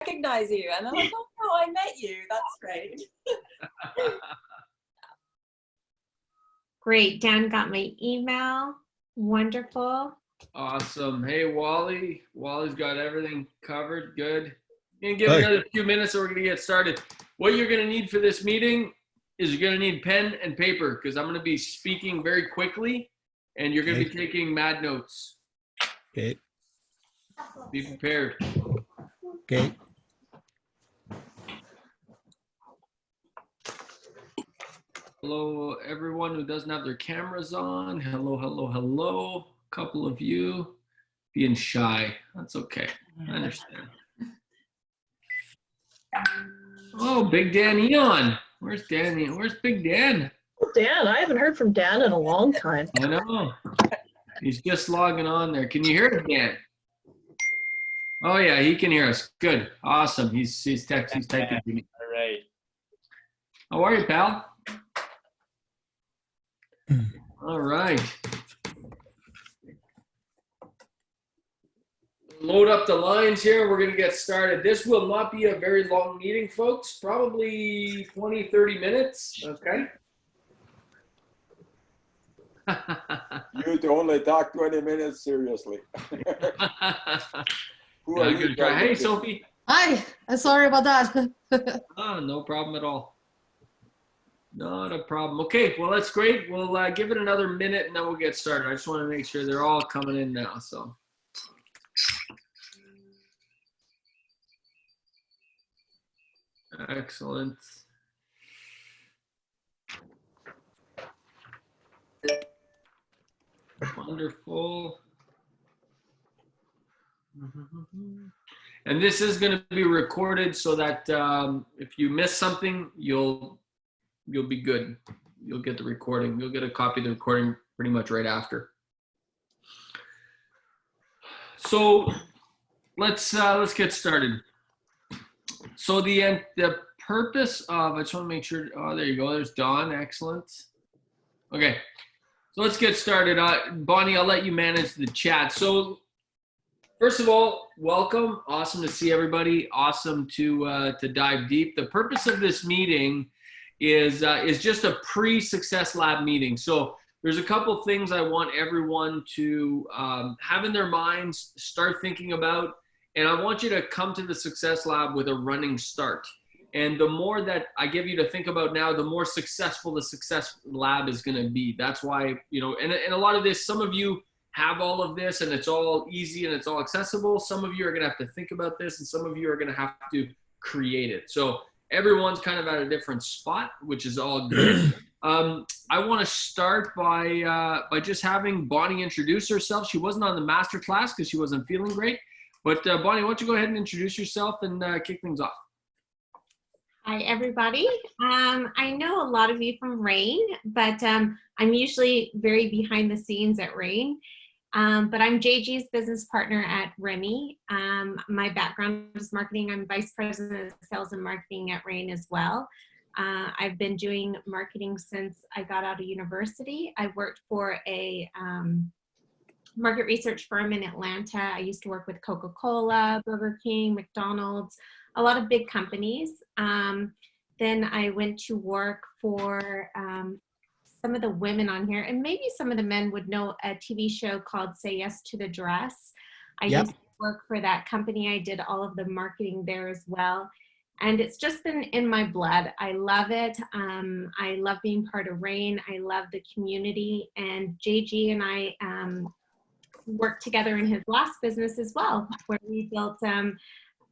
recognize you. And they're like, oh, no, I met you. That's great. Great. Dan got my email. Wonderful. Awesome. Hey, Wally. Wally's got everything covered. Good. Gonna give it another few minutes and we're gonna get started. What you're gonna need for this meeting is you're gonna need pen and paper because I'm gonna be speaking very quickly and you're gonna be taking mad notes. Okay. Be prepared. Okay. Hello, everyone who doesn't have their cameras on. Hello, hello, hello. A couple of you being shy. That's okay. I understand. Oh, Big Dan Eon. Where's Dan? Where's Big Dan? Oh, Dan, I haven't heard from Dan in a long time. I know. He's just logging on there. Can you hear us, Dan? Oh yeah, he can hear us. Good. Awesome. He's typing to me. All right. How are you, pal? All right. Load up the lines here. We're going to get started. This will not be a very long meeting, folks. Probably 20, 30 minutes. Okay. You to only talk 20 minutes, seriously. Who are you? Hey, Sophie. Hi, sorry about that. Oh, no problem at all. Not a problem. Okay, well, that's great. We'll give it another minute and then we'll get started. I just want to make sure they're all coming in now. So. Excellent. Wonderful. And this is going to be recorded so that if you miss something, you'll be good. You'll get the recording. You'll get a copy of the recording pretty much right after. So let's get started. So the purpose of, I just want to make sure, oh, there you go. There's Dawn. Excellent. Okay. So let's get started. Bonnie, I'll let you manage the chat. So first of all, welcome. Awesome to see everybody. Awesome to dive deep. The purpose of this meeting is just a pre-Success Lab meeting. So there's a couple things I want everyone to have in their minds, start thinking about, and I want you to come to the Success Lab with a running start. And the more that I give you to think about now, the more successful the Success Lab is going to be. That's why, you know, and a lot of this, some of you have all of this and it's all easy and it's all accessible. Some of you are going to have to think about this and some of you are going to have to create it. So everyone's kind of at a different spot, which is all good. I want to start by just having Bonnie introduce herself. She wasn't on the master class because she wasn't feeling great. But Bonnie, why don't you go ahead and introduce yourself and kick things off. Hi, everybody. I know a lot of you from RAIN, but I'm usually very behind the scenes at RAIN. But I'm JG's business partner at Remy. My background is marketing. I'm vice president of sales and marketing at RAIN as well. I've been doing marketing since I got out of university. I worked for a market research firm in Atlanta. I used to work with Coca-Cola, Burger King, McDonald's, a lot of big companies. Then I went to work for some of the women on here, and maybe some of the men would know a TV show called Say Yes to the Dress. I used to work for that company. I did all of the marketing there as well. And it's just been in my blood. I love it. I love being part of RAIN. I love the community. And JG and I worked together in his last business as well, where we built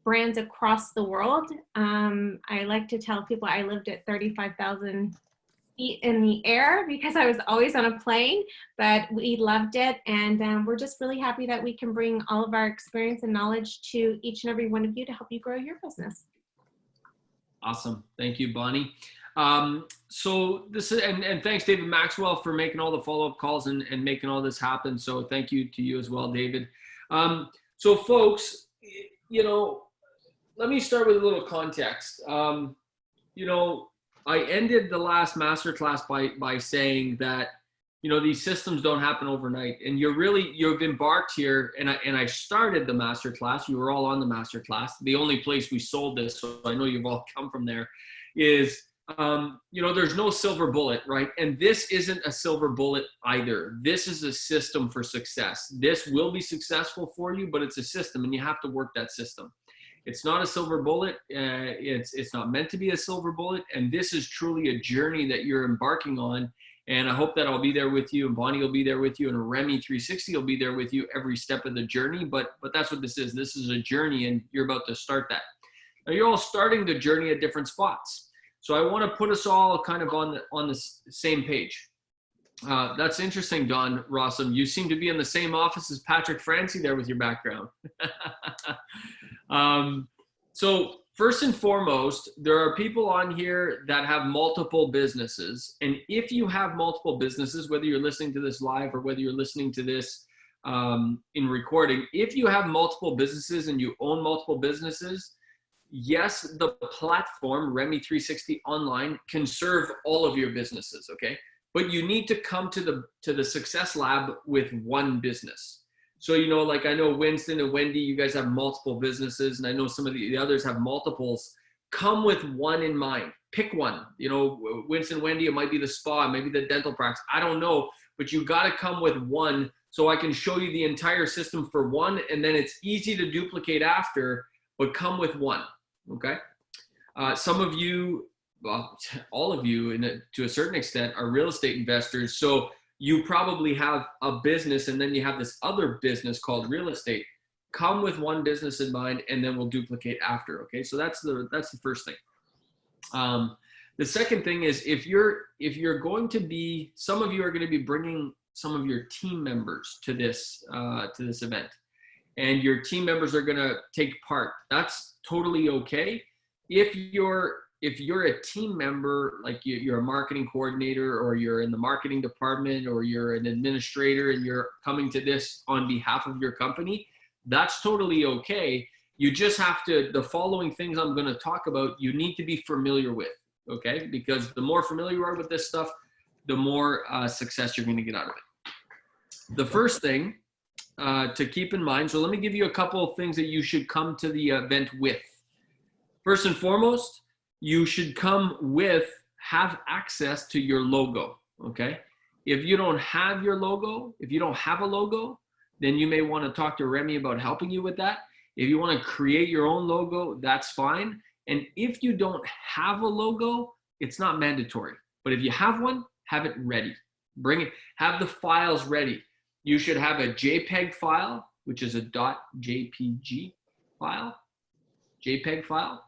brands across the world. I like to tell people I lived at 35,000 feet in the air because I was always on a plane, but we loved it. And we're just really happy that we can bring all of our experience and knowledge to each and every one of you to help you grow your business. Awesome. Thank you, Bonnie. So this is, and thanks David Maxwell for making all the follow-up calls and making all this happen. So thank you to you as well, David. So folks, you know, let me start with a little context. You know, I ended the last masterclass by saying that you know, these systems don't happen overnight, and you've embarked here. And I started the masterclass. You were all on the masterclass. The only place we sold this, so I know you've all come from there, is, you know, there's no silver bullet, right? And this isn't a silver bullet either. This is a system for success. This will be successful for you, but it's a system, and you have to work that system. It's not a silver bullet. It's not meant to be a silver bullet. And this is truly a journey that you're embarking on. And I hope that I'll be there with you, and Bonnie will be there with you, and Remy 360 will be there with you every step of the journey. But that's what this is. This is a journey, and you're about to start that. Now, you're all starting the journey at different spots. So I want to put us all kind of on the same page. That's interesting, Don Rossum. You seem to be in the same office as Patrick Francie there with your background. So first and foremost, there are people on here that have multiple businesses. And if you have multiple businesses, whether you're listening to this live or whether you're listening to this in recording, if you have multiple businesses and you own multiple businesses, yes, the platform, Remy 360 Online, can serve all of your businesses, okay? But you need to come to the Success Lab with one business. So, you know, like I know Winston and Wendy, you guys have multiple businesses, and I know some of the others have multiples. Come with one in mind. Pick one. You know, Winston, Wendy, it might be the spa, maybe the dental practice. I don't know, but you got to come with one so I can show you the entire system for one, and then it's easy to duplicate after, but come with one, okay? Some of you, well, all of you, to a certain extent, are real estate investors. So you probably have a business, and then you have this other business called real estate. Come with one business in mind, and then we'll duplicate after. Okay, so that's the first thing. The second thing is, if you're going to be, some of you are going to be bringing some of your team members to this event, and your team members are going to take part. That's totally okay. If you're a team member, like you're a marketing coordinator, or you're in the marketing department, or you're an administrator, and you're coming to this on behalf of your company, that's totally okay. You just have to, the following things I'm going to talk about, you need to be familiar with, okay? Because the more familiar you are with this stuff, the more success you're going to get out of it. The first thing to keep in mind, so let me give you a couple of things that you should come to the event with. First and foremost, you should have access to your logo, okay? If you don't have your logo, if you don't have a logo, then you may want to talk to Remy about helping you with that. If you want to create your own logo, that's fine. And if you don't have a logo, it's not mandatory. But if you have one, have it ready. Bring it, have the files ready. You should have a JPEG file, which is a .jpg file, JPEG file.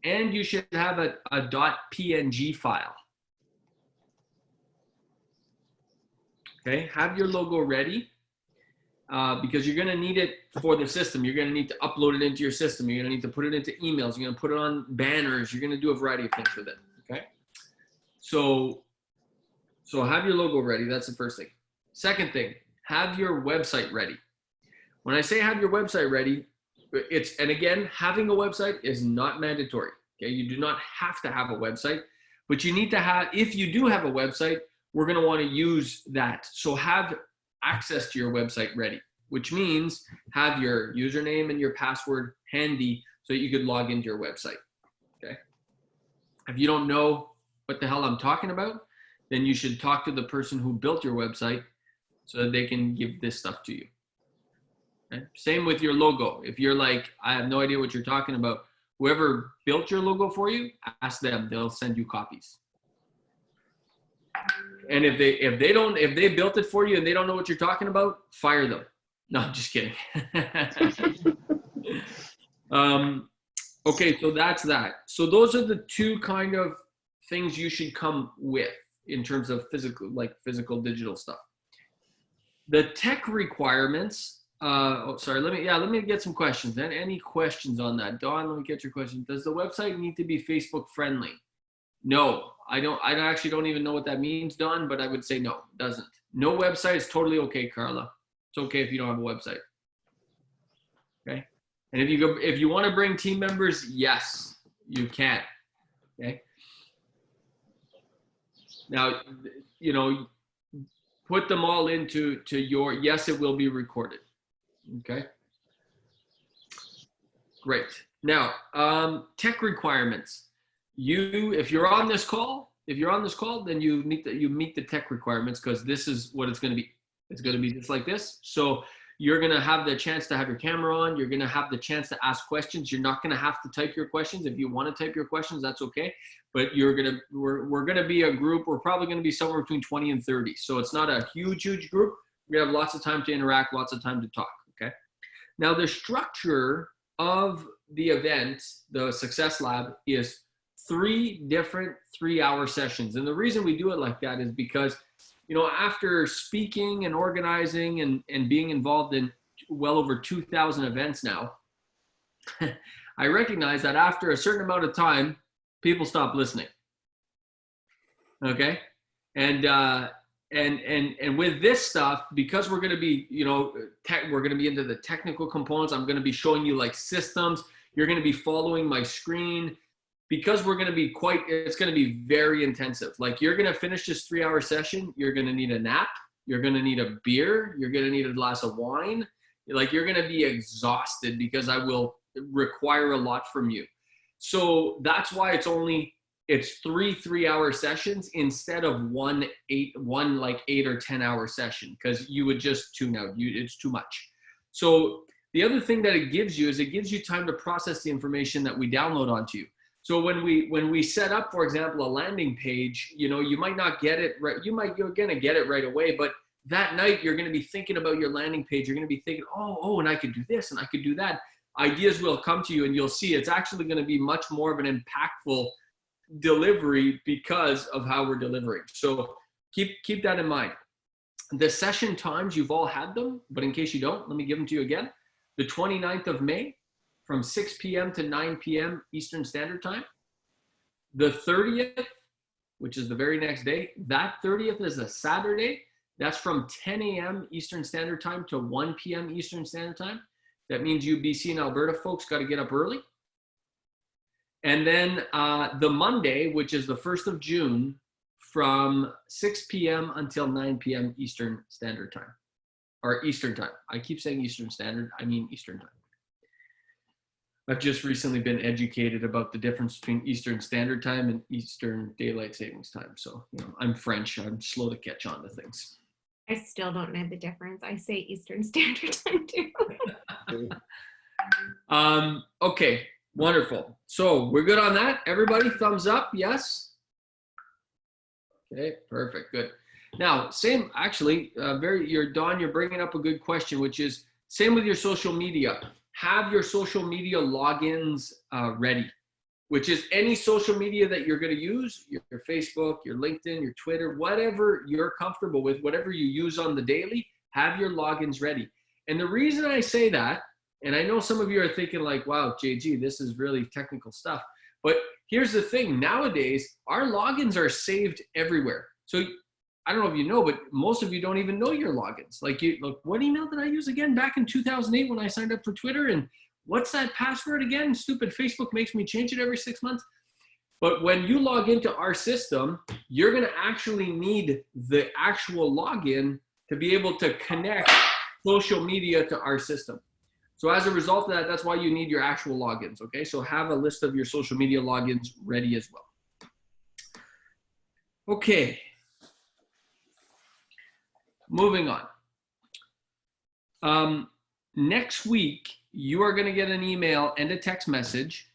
And you should have a .png file. Okay, have your logo ready because you're gonna need it for the system. You're gonna need to upload it into your system. You're gonna need to put it into emails. You're gonna put it on banners. You're gonna do a variety of things with it, okay? So have your logo ready, that's the first thing. Second thing, have your website ready. When I say have your website ready, and again, having a website is not mandatory. Okay, you do not have to have a website, but you need to have, if you do have a website, we're going to want to use that. So have access to your website ready, which means have your username and your password handy so that you could log into your website. Okay. If you don't know what the hell I'm talking about, then you should talk to the person who built your website so that they can give this stuff to you. Okay? Same with your logo. If you're like, I have no idea what you're talking about, whoever built your logo for you, ask them, they'll send you copies. And if they built it for you and they don't know what you're talking about, fire them. No, I'm just kidding. Okay, so that's that. So those are the two kind of things you should come with in terms of physical digital stuff. The tech requirements, let me get some questions. Any questions on that? Dawn, let me get your question. Does the website need to be Facebook friendly? No, I actually don't even know what that means, Dawn, but I would say no, it doesn't. No website is totally okay, Carla. It's okay if you don't have a website. Okay. And if you want to bring team members, yes, you can. Okay. Now, you know, put them all into your, yes, it will be recorded. Okay. Great. Now, tech requirements. If you're on this call, then you meet the tech requirements, because this is what it's going to be. It's going to be just like this. So you're going to have the chance to have your camera on. You're going to have the chance to ask questions. You're not going to have to type your questions. If you want to type your questions, that's okay. But we're going to be a group. We're probably going to be somewhere between 20 and 30. So it's not a huge group. We have lots of time to interact, lots of time to talk. Okay. Now, the structure of the event, the Success Lab, is 3 different 3-hour sessions. And the reason we do it like that is because, after speaking and organizing and being involved in well over 2,000 events now, I recognize that after a certain amount of time, people stop listening. Okay. And with this stuff, because we're going to be, we're going to be into the technical components. I'm going to be showing you like systems. You're going to be following my screen, because we're going to be it's going to be very intensive. Like, you're going to finish this 3-hour session. You're going to need a nap. You're going to need a beer. You're going to need a glass of wine. Like, you're going to be exhausted, because I will require a lot from you. So that's why it's 3 3-hour sessions instead of one 8 or 10-hour session, because you would just tune out. It's too much. So the other thing that it gives you is it gives you time to process the information that we download onto you. So when we set up, for example, a landing page, you might not get it right. You're going to get it right away, but that night you're going to be thinking about your landing page. You're going to be thinking, oh, and I could do this and I could do that. Ideas will come to you, and you'll see it's actually going to be much more of an impactful delivery because of how we're delivering. So keep that in mind. The session times, you've all had them, but in case you don't, let me give them to you again. The 29th of May, from 6 p.m. to 9 p.m. Eastern Standard Time. The 30th, which is the very next day, that 30th is a Saturday. That's from 10 a.m. Eastern Standard Time to 1 p.m. Eastern Standard Time. That means you BC and Alberta folks got to get up early. And then the Monday, which is the 1st of June, from 6 p.m. until 9 p.m. Eastern Standard Time, or Eastern Time. I keep saying Eastern Standard, I mean Eastern Time. I've just recently been educated about the difference between Eastern Standard Time and Eastern Daylight Savings Time. So, I'm French. I'm slow to catch on to things. I still don't know the difference. I say Eastern Standard Time too. Okay, wonderful. So we're good on that. Everybody, thumbs up. Yes. Okay, perfect. Good. Now, same, actually, Dawn, you're bringing up a good question, which is same with your social media. Have your social media logins ready, which is any social media that you're going to use, your Facebook, your LinkedIn, your Twitter, whatever you're comfortable with, whatever you use on the daily, have your logins ready. And the reason I say that, and I know some of you are thinking like, wow, JG, this is really technical stuff. But here's the thing. Nowadays, our logins are saved everywhere. So I don't know if you know, but most of you don't even know your logins. Like, what email did I use again back in 2008 when I signed up for Twitter? And what's that password again? Stupid Facebook makes me change it every 6 months. But when you log into our system, you're going to actually need the actual login to be able to connect social media to our system. So as a result of that, that's why you need your actual logins. Okay, so have a list of your social media logins ready as well. Okay. Moving on. Next week, you are going to get an email and a text message.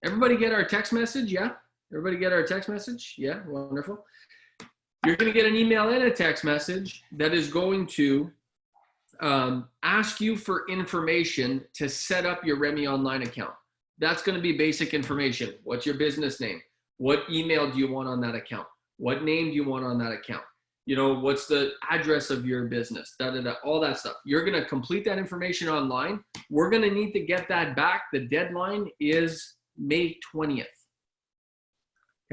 Everybody get our text message? Yeah? Everybody get our text message? Yeah, wonderful. You're going to get an email and a text message that is going to ask you for information to set up your Remy Online account. That's going to be basic information. What's your business name? What email do you want on that account? What name do you want on that account? What's the address of your business, all that stuff. You're going to complete that information online. We're going to need to get that back. The deadline is May 20th.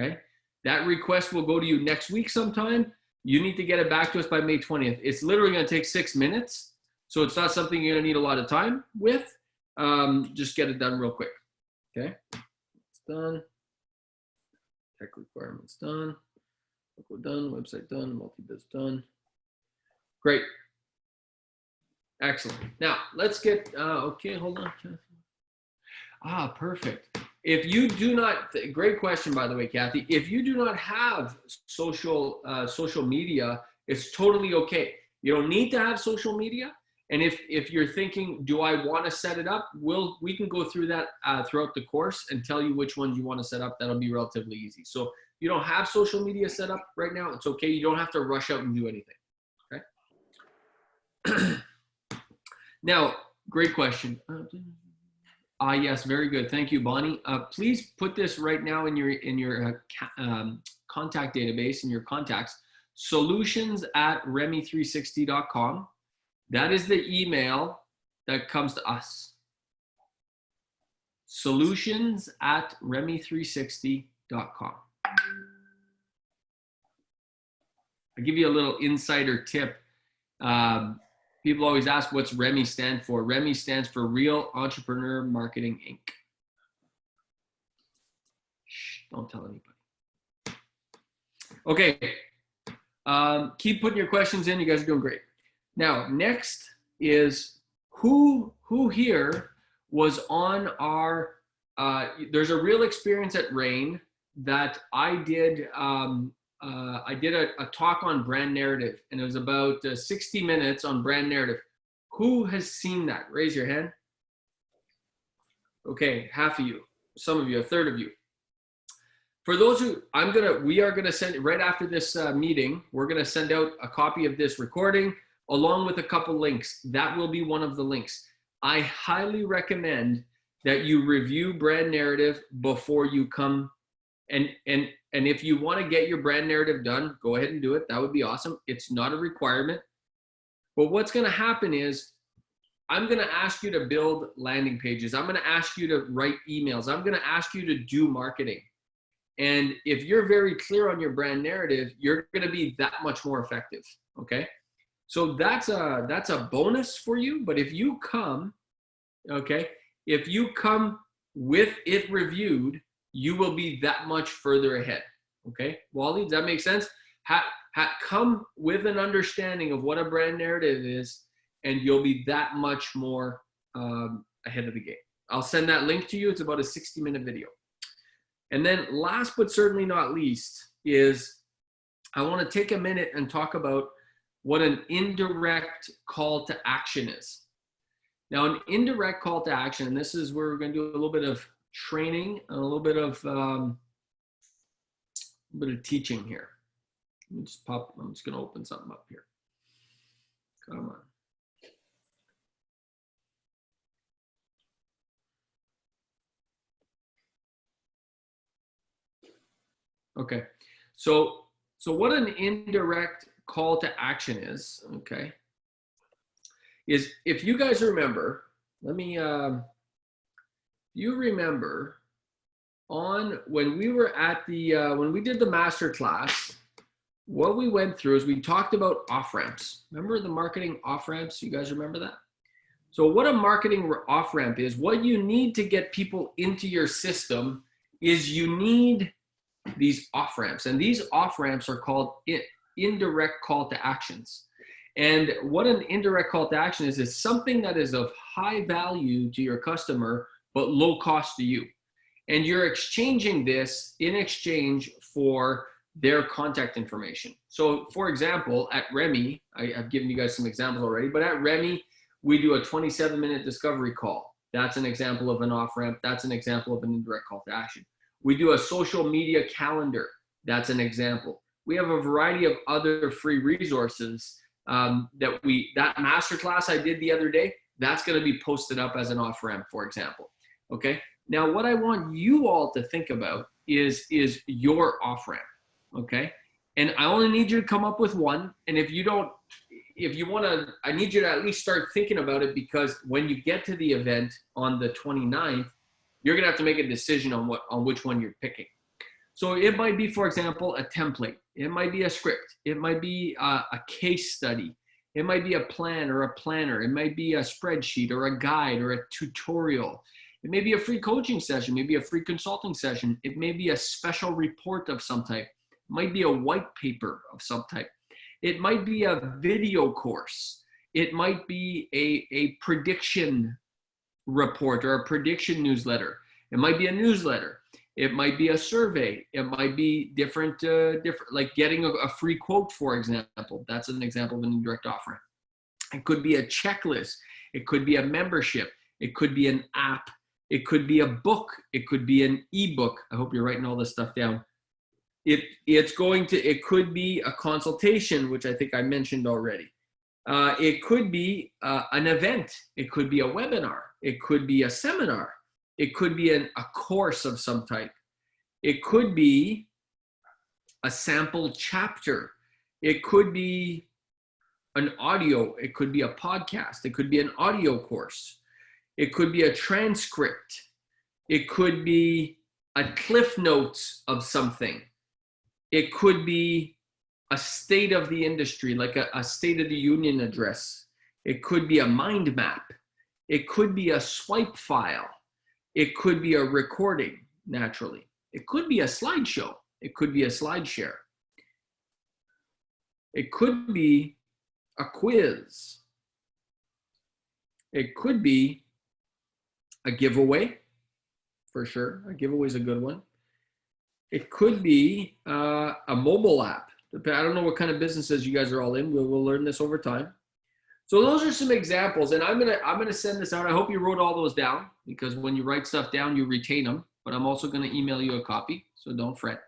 Okay. That request will go to you next week sometime. You need to get it back to us by May 20th. It's literally going to take 6 minutes. So it's not something you're going to need a lot of time with. Just get it done real quick. Okay. It's done. Tech requirements done. Logo done, website done, multi-biz done. Great. Excellent. Now let's get, okay, hold on. Perfect. If you do not, great question, by the way, Kathy. If you do not have social media, it's totally okay. You don't need to have social media. And if you're thinking, do I want to set it up? We can go through that throughout the course and tell you which ones you want to set up. That'll be relatively easy. So you don't have social media set up right now. It's okay. You don't have to rush out and do anything. Okay. Now, great question. Yes, very good. Thank you, Bonnie. Please put this right now in your contact database, in your contacts, solutions@remi360.com. That is the email that comes to us. Solutions@remi360.com. I'll give you a little insider tip. People always ask what's REMI stand for. REMI stands for Real Entrepreneur Marketing, Inc. Shh, don't tell anybody. Okay. Keep putting your questions in. You guys are doing great. Now, next is who here was on our, there's a real experience at RAIN that I did. I did a talk on brand narrative, and it was about 60 minutes on brand narrative. Who has seen that? Raise your hand. Okay, half of you, some of you, a third of you. For those who, we are gonna send, right after this meeting, we're gonna send out a copy of this recording along with a couple links. That will be one of the links. I highly recommend that you review brand narrative before you come. And if you want to get your brand narrative done, go ahead and do it. That would be awesome. It's not a requirement. But what's going to happen is I'm going to ask you to build landing pages. I'm going to ask you to write emails. I'm going to ask you to do marketing. And if you're very clear on your brand narrative, you're going to be that much more effective. Okay. So that's a bonus for you. But if you come, okay, if you come with it reviewed, you will be that much further ahead. Okay, Wally, does that make sense? Come with an understanding of what a brand narrative is, and you'll be that much more ahead of the game. I'll send that link to you. It's about a 60-minute video. And then last but certainly not least is I want to take a minute and talk about what an indirect call to action is. Now, an indirect call to action, and this is where we're going to do a little bit of training and a little bit of teaching here. Let me just I'm just going to open something up here. Come on. Okay. So what an indirect call to action is, okay, is if you guys remember, let me, you remember on when we were at the, when we did the master class, what we went through is we talked about off-ramps. Remember the marketing off-ramps? You guys remember that? So what a marketing off-ramp is, what you need to get people into your system is you need these off-ramps. And these off-ramps are called indirect call to actions. And what an indirect call to action is something that is of high value to your customer, but low cost to you. And you're exchanging this in exchange for their contact information. So for example, at REMI, I've given you guys some examples already, but at REMI, we do a 27-minute discovery call. That's an example of an off-ramp. That's an example of an indirect call to action. We do a social media calendar. That's an example. We have a variety of other free resources that masterclass I did the other day, that's going to be posted up as an off-ramp, for example. Okay. Now, what I want you all to think about is your off-ramp. Okay. And I only need you to come up with one. And if you want to, I need you to at least start thinking about it, because when you get to the event on the 29th, you're going to have to make a decision on which one you're picking. So it might be, for example, a template. It might be a script. It might be a case study. It might be a plan or a planner. It might be a spreadsheet or a guide or a tutorial. It may be a free coaching session, maybe a free consulting session. It may be a special report of some type. It might be a white paper of some type. It might be a video course. It might be a prediction report or a prediction newsletter. It might be a newsletter. It might be a survey. It might be different, like getting a free quote, for example. That's an example of an indirect offering. It could be a checklist. It could be a membership. It could be an app. It could be a book. It could be an ebook. I hope you're writing all this stuff down. It could be a consultation, which I think I mentioned already. It could be an event. It could be a webinar. It could be a seminar. It could be a course of some type. It could be a sample chapter. It could be an audio. It could be a podcast. It could be an audio course. It could be a transcript. It could be a cliff notes of something. It could be a state of the industry, like a state of the union address. It could be a mind map. It could be a swipe file. It could be a recording, naturally. It could be a slideshow. It could be a slide share. It could be a quiz. It could be a giveaway, for sure. A giveaway is a good one. It could be a mobile app. I don't know what kind of businesses you guys are all in. We'll learn this over time. So those are some examples, and I'm gonna send this out. I hope you wrote all those down, because when you write stuff down, you retain them. But I'm also gonna email you a copy, so don't fret.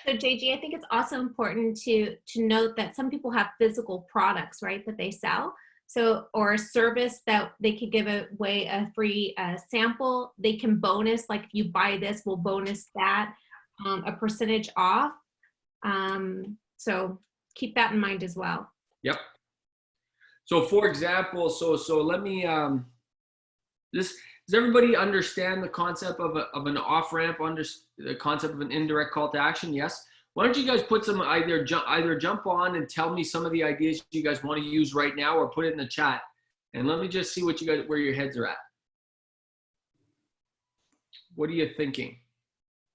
So JG, I think it's also important to note that some people have physical products, right, that they sell. So, or a service that they could give away a free sample. They can bonus, like if you buy this, we'll bonus that, a percentage off. So keep that in mind as well. Yep. So for example, so let me, does everybody understand the concept of an off-ramp, the concept of an indirect call to action? Yes. Why don't you guys put some, either jump on and tell me some of the ideas you guys want to use right now, or put it in the chat. And let me just see what you guys, where your heads are at. What are you thinking?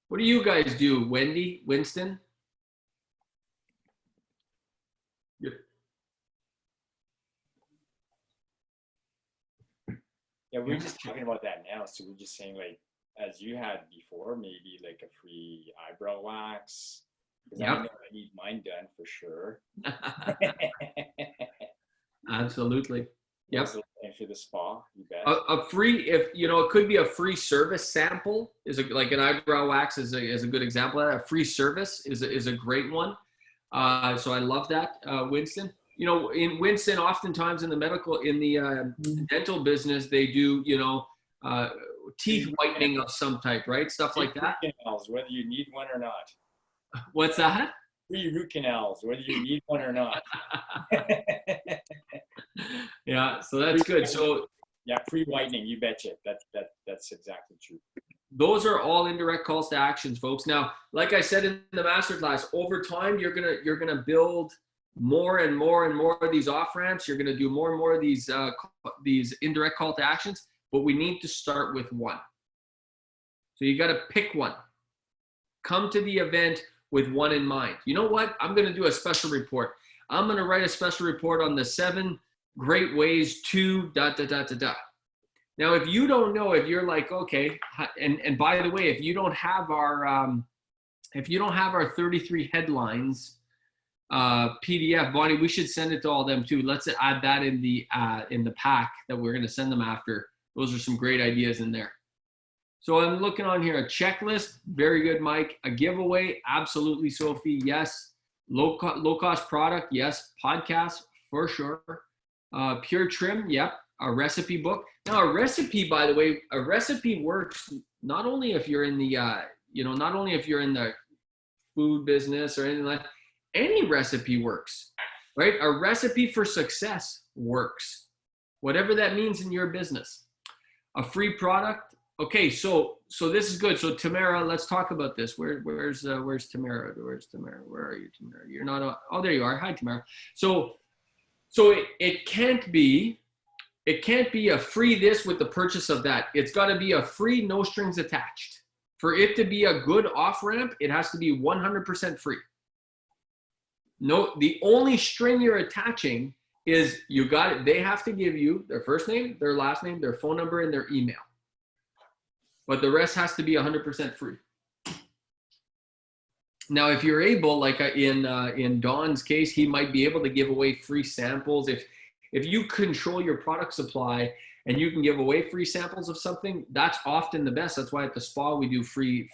What do you guys do? Wendy, Winston? Yeah, we're just talking about that now. So we're just saying, like, as you had before, maybe like a free eyebrow wax. Because I know I need mine done for sure. Absolutely. Yep. And for the spa, you bet. A free, if you know, it could be a free service sample. Like an eyebrow wax is a good example of that. A free service is a great one. So I love that, Winston. You know, in Winston, oftentimes in the dental business, they do, you know, teeth whitening of some type, right? Stuff like that. Root canals, whether you need one or not. What's that? Free root canals, whether you need one or not. Yeah, so that's good. So yeah, free whitening, you betcha. That's exactly true. Those are all indirect calls to actions, folks. Now, like I said in the masterclass, over time you're gonna build more and more and more of these off ramps. You're gonna do more and more of these indirect call to actions, but we need to start with one. So you got to pick one. Come to the event with one in mind. You know what? I'm going to do a special report. I'm going to write a special report on the 7 great ways to ... Now, if you don't know, if you're like, okay, and by the way, if you don't have our 33 headlines PDF, Bonnie, we should send it to all of them too. Let's add that in the pack that we're going to send them after. Those are some great ideas in there. So I'm looking on here, a checklist. Very good, Mike. A giveaway. Absolutely, Sophie. Yes. Low cost product. Yes. Podcast for sure. Pure trim. Yep. A recipe book. Now a recipe, by the way, a recipe works not only if you're in the, not only if you're in the food business or anything like that. Any recipe works, right? A recipe for success works. Whatever that means in your business. A free product. Okay, so this is good. So Tamara, let's talk about this. Where's Tamara? Where's Tamara? Where are you, Tamara? You're not. Oh, there you are. Hi, Tamara. So it can't be a free this with the purchase of that. It's got to be a free, no strings attached. For it to be a good off ramp, it has to be 100% free. No, the only string you're attaching is you got it. They have to give you their first name, their last name, their phone number, and their email. But the rest has to be 100% free. Now, if you're able, like in Don's case, he might be able to give away free samples. If you control your product supply and you can give away free samples of something, that's often the best. That's why at the spa we do free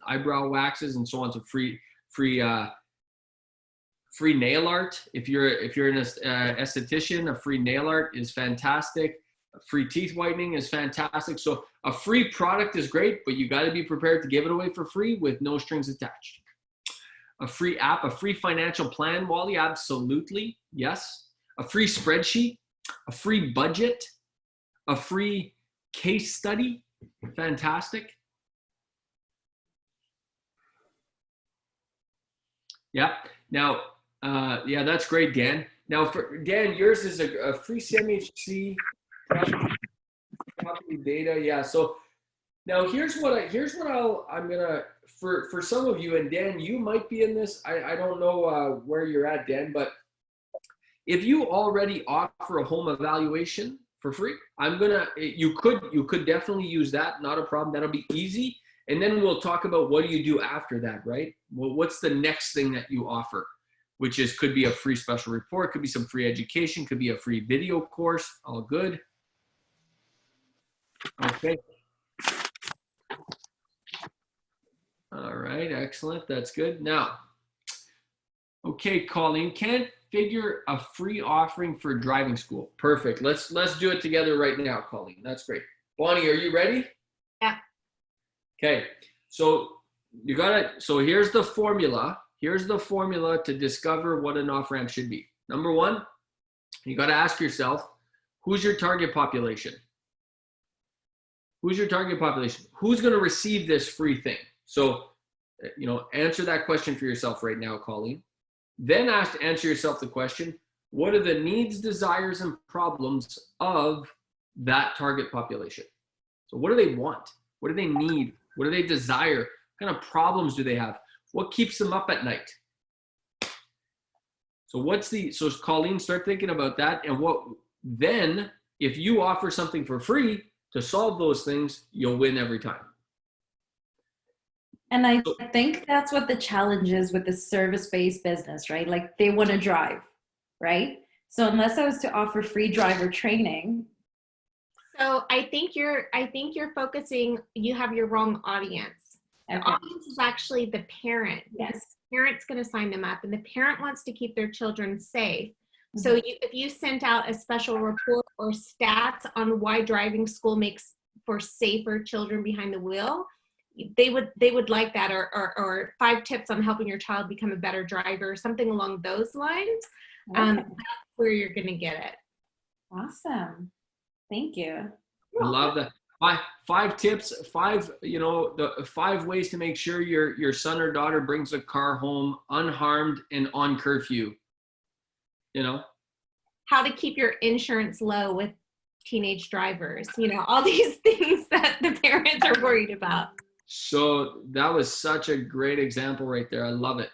eyebrow waxes and so on. So free nail art. If you're an esthetician, a free nail art is fantastic. Free teeth whitening is fantastic. So a free product is great, but you got to be prepared to give it away for free with no strings attached. A free app, a free financial plan, Wally, absolutely, yes. A free spreadsheet, a free budget, a free case study, fantastic. Yeah, now, yeah, that's great, Dan. Now, for Dan, yours is a free CMHC property data. Yeah, so now here's what I'm gonna for some of you, and Dan, you might be in this. I don't know where you're at, Dan, but if you already offer a home evaluation for free, you could definitely use that. Not a problem. That'll be easy. And then we'll talk about what do you do after that, right? Well, what's the next thing that you offer, which could be a free special report, could be some free education, could be a free video course. All good. Okay. All right, excellent. That's good. Now, okay, Colleen, can't figure a free offering for driving school. Perfect. Let's do it together right now, Colleen. That's great. Bonnie, are you ready? Yeah. Okay. So here's the formula. Here's the formula to discover what an off-ramp should be. Number one, you got to ask yourself, who's your target population? Who's your target population? Who's going to receive this free thing? So, answer that question for yourself right now, Colleen. Then answer yourself the question, what are the needs, desires, and problems of that target population? So what do they want? What do they need? What do they desire? What kind of problems do they have? What keeps them up at night? So Colleen, start thinking about that. And then if you offer something for free to solve those things, you'll win every time. And I think that's what the challenge is with the service-based business, right? Like they want to drive, right? So unless I was to offer free driver training. So I think you're focusing, you have your wrong audience. The audience is actually the parent. Yes. The parent's going to sign them up, and the parent wants to keep their children safe. So if you sent out a special report or stats on why driving school makes for safer children behind the wheel, they would like that, or 5 tips on helping your child become a better driver, something along those lines. Okay. That's where you're going to get it. Awesome. Thank you. I love that. 5 tips, 5 ways to make sure your son or daughter brings a car home unharmed and on curfew. How to keep your insurance low with teenage drivers, all these things that the parents are worried about. So that was such a great example right there. I love it.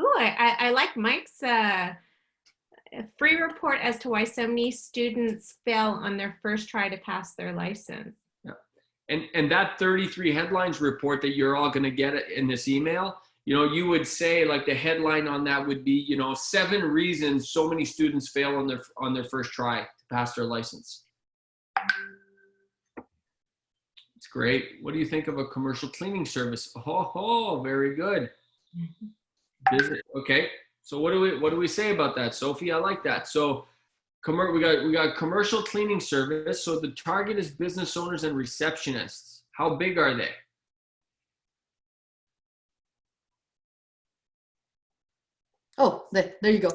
Ooh, I like Mike's free report as to why so many students fail on their first try to pass their license. Yeah. And that 33 headlines report that you're all going to get in this email, you would say like the headline on that would be, 7 reasons so many students fail on their first try to pass their license. It's great. What do you think of a commercial cleaning service? Oh, very good. Okay. So what do we say about that, Sophie? I like that. So we got commercial cleaning service. So the target is business owners and receptionists. How big are they? Oh, there you go.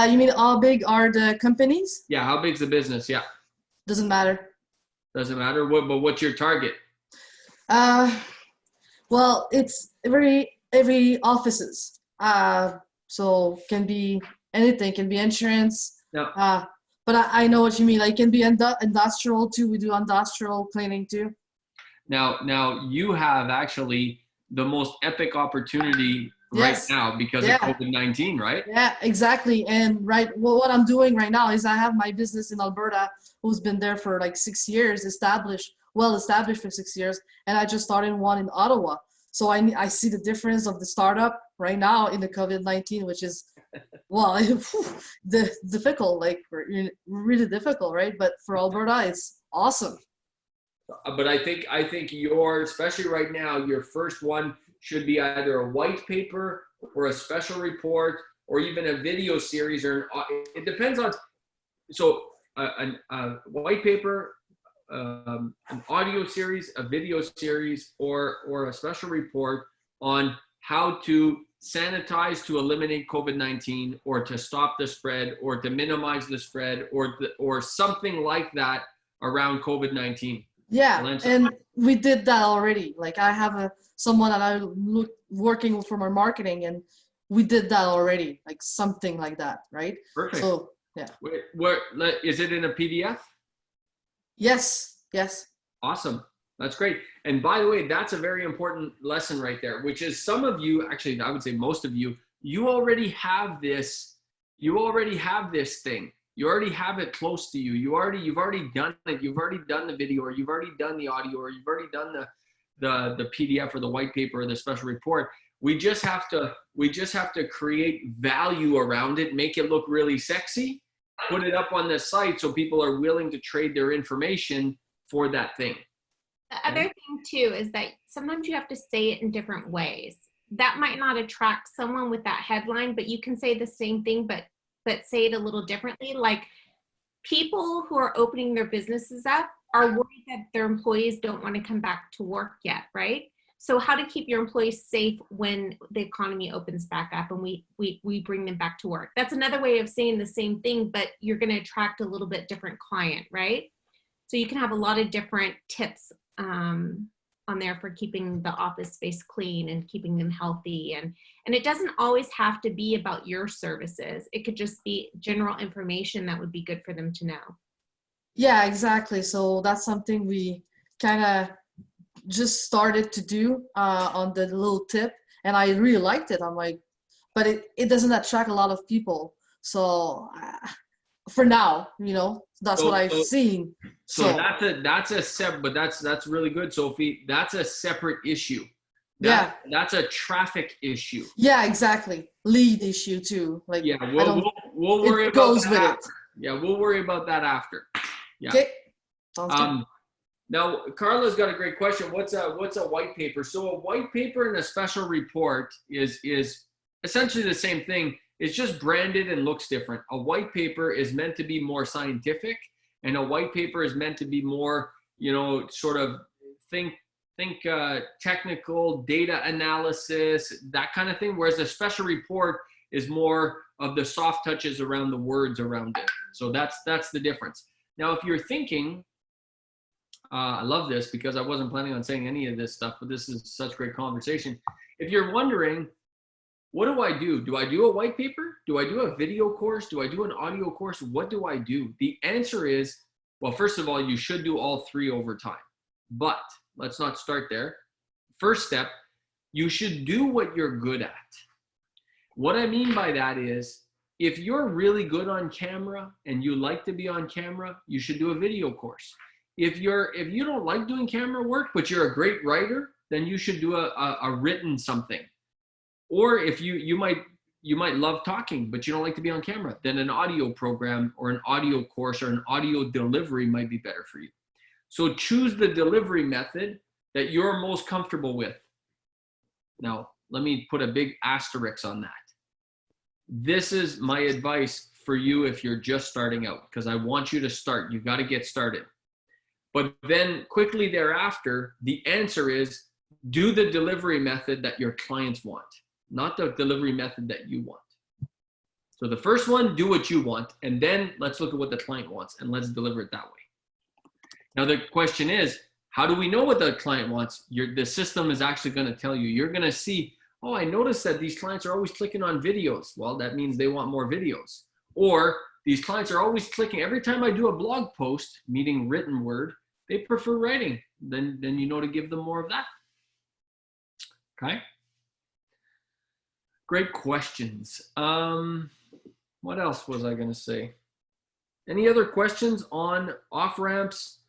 You mean how big are the companies? Yeah, how big's the business? Yeah. Doesn't matter. Doesn't matter. But what's your target? Well, it's every offices. So can be anything, can be insurance. Yeah. But I know what you mean. Like, it can be industrial too. We do industrial cleaning too. Now you have actually the most epic opportunity Yes. right now because Yeah. of COVID-19, right? Yeah, exactly. And what I'm doing right now is I have my business in Alberta, who's been there for like 6 years, well established for 6 years, and I just started one in Ottawa. So I see the difference of the startup right now in the COVID-19, which is, well, difficult, like really difficult, right? But for Alberta, it's awesome. But I think your, especially right now, your first one should be either a white paper or a special report or even a video series, or it depends on. So a white paper, an audio series, a video series, or a special report on how to sanitize to eliminate COVID-19 or to stop the spread or to minimize the spread or something like that around COVID-19. Yeah, and we did that already. Like I have someone that I look working for my marketing, and we did that already, like something like that, right? Perfect. So yeah. Wait, is it in a PDF? Yes. Yes. Awesome. That's great. And by the way, that's a very important lesson right there, which is some of you, actually, I would say most of you, you already have this thing. You already have it close to you. You've already done it. You've already done the video, or you've already done the audio, or you've already done the PDF or the white paper or the special report. We just have to create value around it, make it look really sexy, put it up on the site so people are willing to trade their information for that thing. The other thing too is that sometimes you have to say it in different ways. That might not attract someone with that headline, but you can say the same thing, but say it a little differently. Like people who are opening their businesses up are worried that their employees don't want to come back to work yet, right? So how to keep your employees safe when the economy opens back up and we bring them back to work. That's another way of saying the same thing, but you're going to attract a little bit different client, right? So you can have a lot of different tips on there for keeping the office space clean and keeping them healthy. And it doesn't always have to be about your services. It could just be general information that would be good for them to know. Yeah, exactly. So that's something we kind of just started to do on the little tip, and I really liked it. I'm like, but it doesn't attract a lot of people. So for now, that's what I've seen. So that's really good, Sophie. That's a separate issue. That's a traffic issue. Yeah, exactly. Lead issue too. Like yeah, we'll worry it about goes that with after. it. Yeah, we'll worry about that after. Yeah. Okay. Sounds good. Now Carla's got a great question. What's a white paper? So a white paper and a special report is essentially the same thing. It's just branded and looks different. A white paper is meant to be more scientific, and a white paper is meant to be more, sort of think technical data analysis, that kind of thing. Whereas a special report is more of the soft touches around the words around it. So that's the difference. Now, if you're thinking, I love this because I wasn't planning on saying any of this stuff, but this is such great conversation. If you're wondering, what do I do? Do I do a white paper? Do I do a video course? Do I do an audio course? What do I do? The answer is, well, first of all, you should do all three over time. But let's not start there. First step, you should do what you're good at. What I mean by that is, if you're really good on camera and you like to be on camera, you should do a video course. If you don't like doing camera work, but you're a great writer, then you should do a written something. Or if you might love talking, but you don't like to be on camera, then an audio program or an audio course or an audio delivery might be better for you. So choose the delivery method that you're most comfortable with. Now, let me put a big asterisk on that. This is my advice for you if you're just starting out, because I want you to start. You got to get started. But then quickly thereafter, the answer is do the delivery method that your clients want, not the delivery method that you want. So the first one, do what you want, and then let's look at what the client wants and let's deliver it that way. Now the question is, how do we know what the client wants? The system is actually going to tell you. You're going to see, oh, I noticed that these clients are always clicking on videos. Well, that means they want more videos. Or these clients are always clicking. Every time I do a blog post, meaning written word, they prefer writing. Then you know to give them more of that. Okay. Great questions. What else was I going to say? Any other questions on off-ramps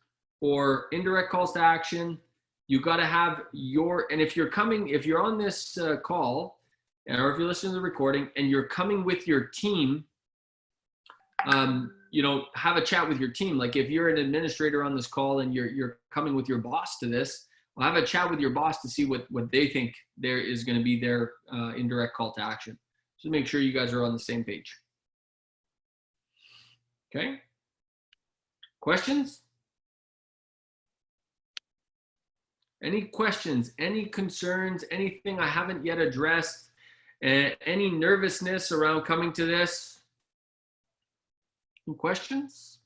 or indirect calls to action? You got to have and if you're on this call, or if you're listening to the recording and you're coming with your team, have a chat with your team. Like if you're an administrator on this call and you're coming with your boss to this, well, have a chat with your boss to see what they think there is going to be their indirect call to action. So make sure you guys are on the same page. Okay. Questions? Any questions, any concerns, anything I haven't yet addressed, any nervousness around coming to this? Any questions?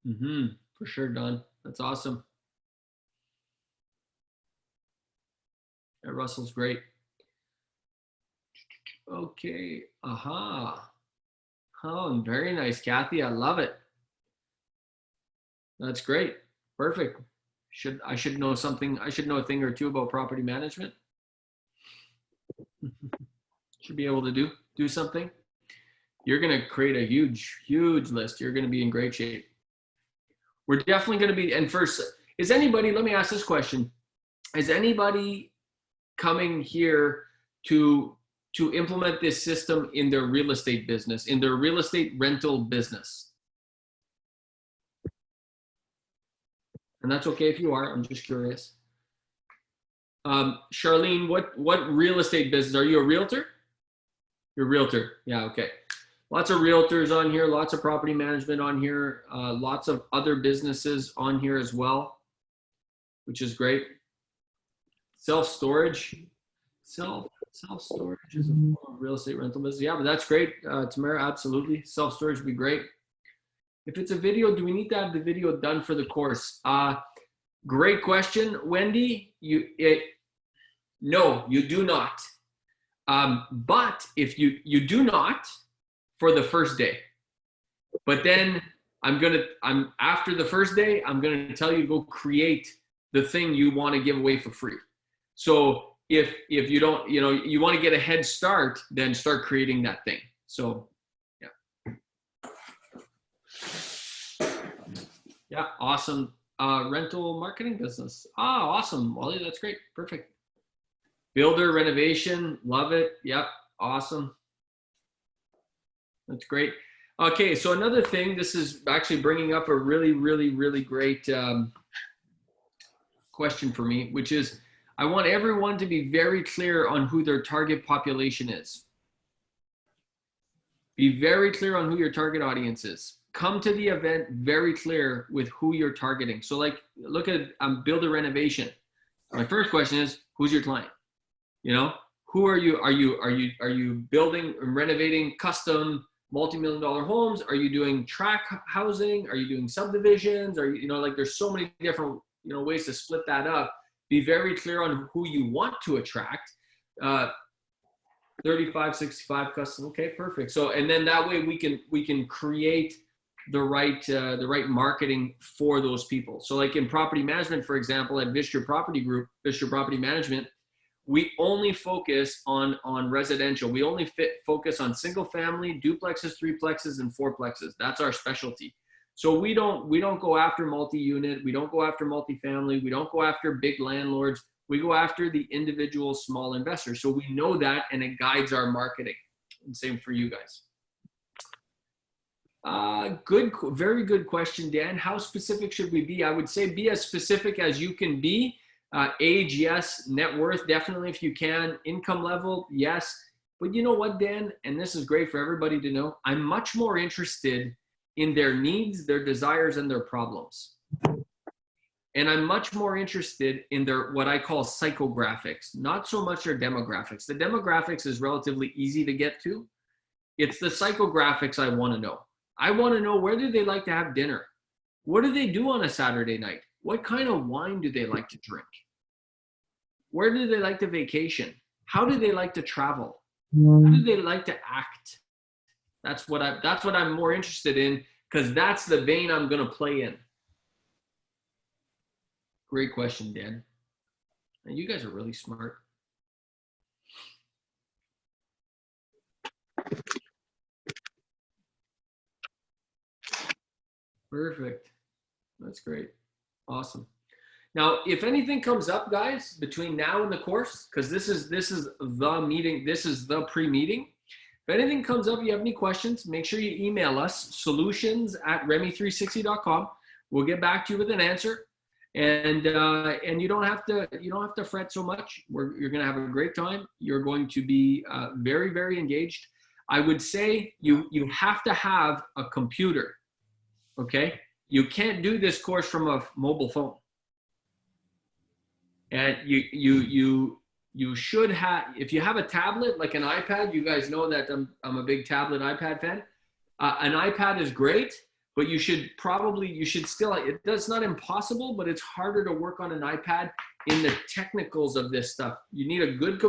For sure, Don. That's awesome. Yeah, Russell's great. Okay. Oh, very nice, Kathy. I love it. That's great. Perfect. I should know something. I should know a thing or two about property management. Should be able to do something. You're going to create a huge list. You're going to be in great shape. We're definitely going to be, and first, let me ask this question. Is anybody coming here to implement this system in their real estate business, in their real estate rental business? And that's okay if you are. I'm just curious. Charlene, what real estate business? Are you a realtor? You're a realtor. Yeah, okay. Lots of realtors on here, lots of property management on here, lots of other businesses on here as well, which is great. Self-storage. Self-storage is a form of real estate rental business. Yeah, but that's great, Tamara, absolutely. Self-storage would be great. If it's a video, do we need to have the video done for the course? Great question, Wendy. No, you do not. But if you do not for the first day, but then after the first day, I'm gonna tell you to go create the thing you want to give away for free. So if you don't, you want to get a head start, then start creating that thing. So yeah, awesome. Rental marketing business. Awesome, Wally, that's great, perfect. Builder renovation, love it. Yep, awesome. That's great. Okay, so another thing, this is actually bringing up a really great question for me, which is I want everyone to be very clear on who their target population is. Be very clear on who your target audience is. Come to the event very clear with who you're targeting. So like, look at builder renovation. My first question is, who's your client? Who are you? Are you building and renovating custom multi-million-dollar homes? Are you doing tract housing? Are you doing subdivisions? Are you, like there's so many different, ways to split that up. Be very clear on who you want to attract. 35, 65 custom. Okay, perfect. So, and then that way we can create the right marketing for those people. So like in property management, for example, at Vischer Property Group, Vischer Property Management, we only focus on residential. We only focus on single family, duplexes, threeplexes, and fourplexes. That's our specialty. So we don't go after multi-unit. We don't go after multifamily. We don't go after big landlords. We go after the individual small investors. So we know that, and it guides our marketing. And same for you guys. Very good question, Dan. How specific should we be? I would say be as specific as you can be. Age, yes. Net worth, definitely if you can. Income level, yes. But you know what, Dan? And this is great for everybody to know. I'm much more interested in their needs, their desires, and their problems. And I'm much more interested in their, what I call psychographics, not so much their demographics. The demographics is relatively easy to get to. It's the psychographics I want to know. I want to know, where do they like to have dinner? What do they do on a Saturday night? What kind of wine do they like to drink? Where do they like to vacation? How do they like to travel? How do they like to act? That's what I'm more interested in, because that's the vein I'm going to play in. Great question, Dan. And you guys are really smart. Perfect. That's great. Awesome. Now, if anything comes up, guys, between now and the course, because this is the meeting, this is the pre-meeting. If anything comes up, you have any questions, make sure you email us, solutions@remy360.com. We'll get back to you with an answer. And you don't have to fret so much. You're going to have a great time. You're going to be very, very engaged. I would say you have to have a computer. Okay, you can't do this course from a mobile phone. And you should have, if you have a tablet like an iPad, you guys know that I'm a big tablet iPad fan. An iPad is great, but you should still, it's not impossible, but it's harder to work on an iPad in the technicals of this stuff. You need a good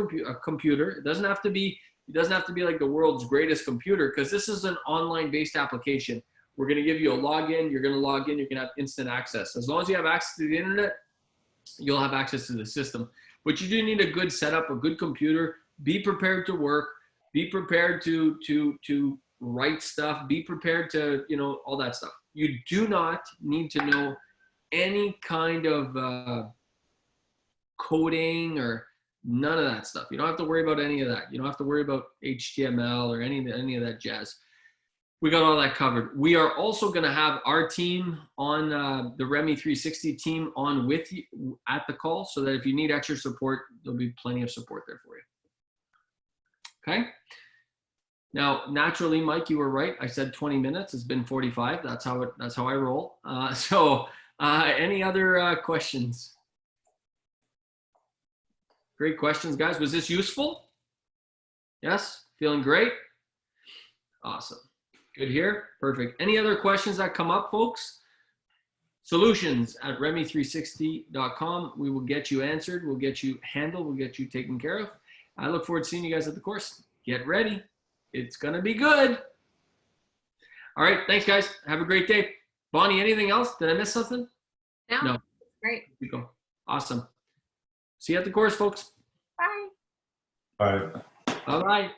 computer. It doesn't have to be like the world's greatest computer, because this is an online based application. We're going to give you a login. You're going to log in. You're going to have instant access. As long as you have access to the internet, you'll have access to the system. But you do need a good setup, a good computer. Be prepared to work. Be prepared to write stuff. Be prepared to, all that stuff. You do not need to know any kind of coding or none of that stuff. You don't have to worry about any of that. You don't have to worry about HTML or any of that jazz. We got all that covered. We are also going to have our team on the Remy 360 team on with you at the call, so that if you need extra support, there'll be plenty of support there for you. Okay. Now, naturally, Mike, you were right. I said 20 minutes. It's been 45. That's how I roll. Any other questions? Great questions, guys. Was this useful? Yes. Feeling great. Awesome. Good here. Perfect. Any other questions that come up, folks? Solutions@remy360.com. We will get you answered. We'll get you handled. We'll get you taken care of. I look forward to seeing you guys at the course. Get ready. It's going to be good. All right. Thanks, guys. Have a great day. Bonnie, anything else? Did I miss something? No. Great. You go. Awesome. See you at the course, folks. Bye. Bye. Bye-bye.